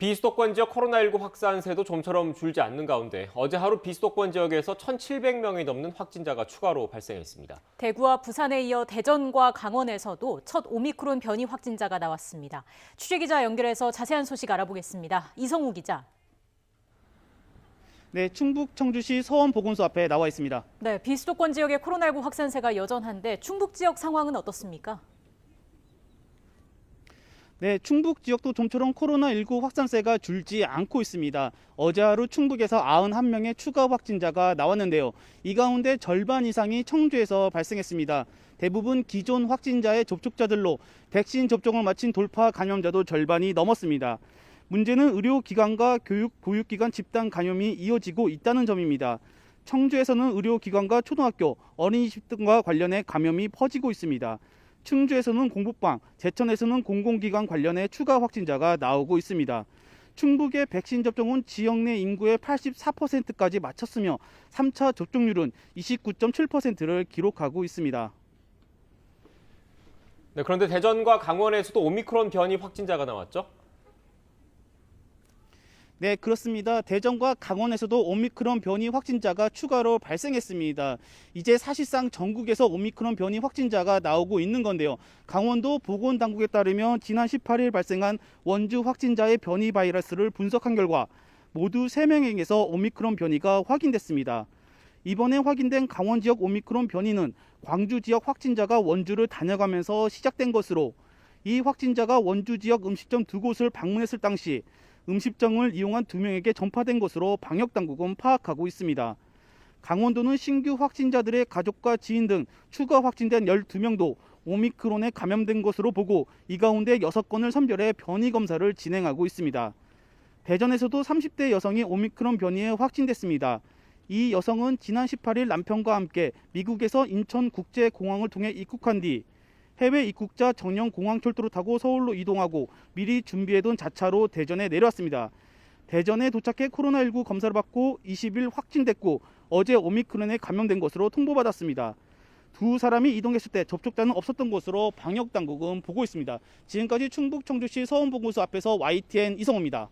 비수도권 지역 코로나19 확산세도 좀처럼 줄지 않는 가운데 어제 하루 비수도권 지역에서 1,700명이 넘는 확진자가 추가로 발생했습니다. 대구와 부산에 이어 대전과 강원에서도 첫 오미크론 변이 확진자가 나왔습니다. 취재기자 연결해서 자세한 소식 알아보겠습니다. 이성우 기자. 네, 충북 청주시 서원보건소 앞에 나와 있습니다. 네, 비수도권 지역의 코로나19 확산세가 여전한데 충북 지역 상황은 어떻습니까? 네, 충북 지역도 좀처럼 코로나19 확산세가 줄지 않고 있습니다. 어제 하루 충북에서 91명의 추가 확진자가 나왔는데요. 이 가운데 절반 이상이 청주에서 발생했습니다. 대부분 기존 확진자의 접촉자들로 백신 접종을 마친 돌파 감염자도 절반이 넘었습니다. 문제는 의료기관과 보육기관 집단 감염이 이어지고 있다는 점입니다. 청주에서는 의료기관과 초등학교, 어린이집 등과 관련해 감염이 퍼지고 있습니다. 충주에서는 공부방, 제천에서는 공공기관 관련해 추가 확진자가 나오고 있습니다. 충북의 백신 접종은 지역 내 인구의 84%까지 마쳤으며 3차 접종률은 29.7%를 기록하고 있습니다. 네, 그런데 대전과 강원에서도 오미크론 변이 확진자가 나왔죠? 네, 그렇습니다. 대전과 강원에서도 오미크론 변이 확진자가 추가로 발생했습니다. 이제 사실상 전국에서 오미크론 변이 확진자가 나오고 있는 건데요. 강원도 보건당국에 따르면 지난 18일 발생한 원주 확진자의 변이 바이러스를 분석한 결과 모두 3명에게서 오미크론 변이가 확인됐습니다. 이번에 확인된 강원 지역 오미크론 변이는 광주 지역 확진자가 원주를 다녀가면서 시작된 것으로 이 확진자가 원주 지역 음식점 2곳을 방문했을 당시 음식점을 이용한 2명에게 전파된 것으로 방역당국은 파악하고 있습니다. 강원도는 신규 확진자들의 가족과 지인 등 추가 확진된 12명도 오미크론에 감염된 것으로 보고 이 가운데 6건을 선별해 변이 검사를 진행하고 있습니다. 대전에서도 30대 여성이 오미크론 변이에 확진됐습니다. 이 여성은 지난 18일 남편과 함께 미국에서 인천국제공항을 통해 입국한 뒤 해외 입국자 전용 공항철도를 타고 서울로 이동하고 미리 준비해둔 자차로 대전에 내려왔습니다. 대전에 도착해 코로나19 검사를 받고 20일 확진됐고 어제 오미크론에 감염된 것으로 통보받았습니다. 두 사람이 이동했을 때 접촉자는 없었던 것으로 방역당국은 보고 있습니다. 지금까지 충북 청주시 서원보건소 앞에서 YTN 이성호입니다.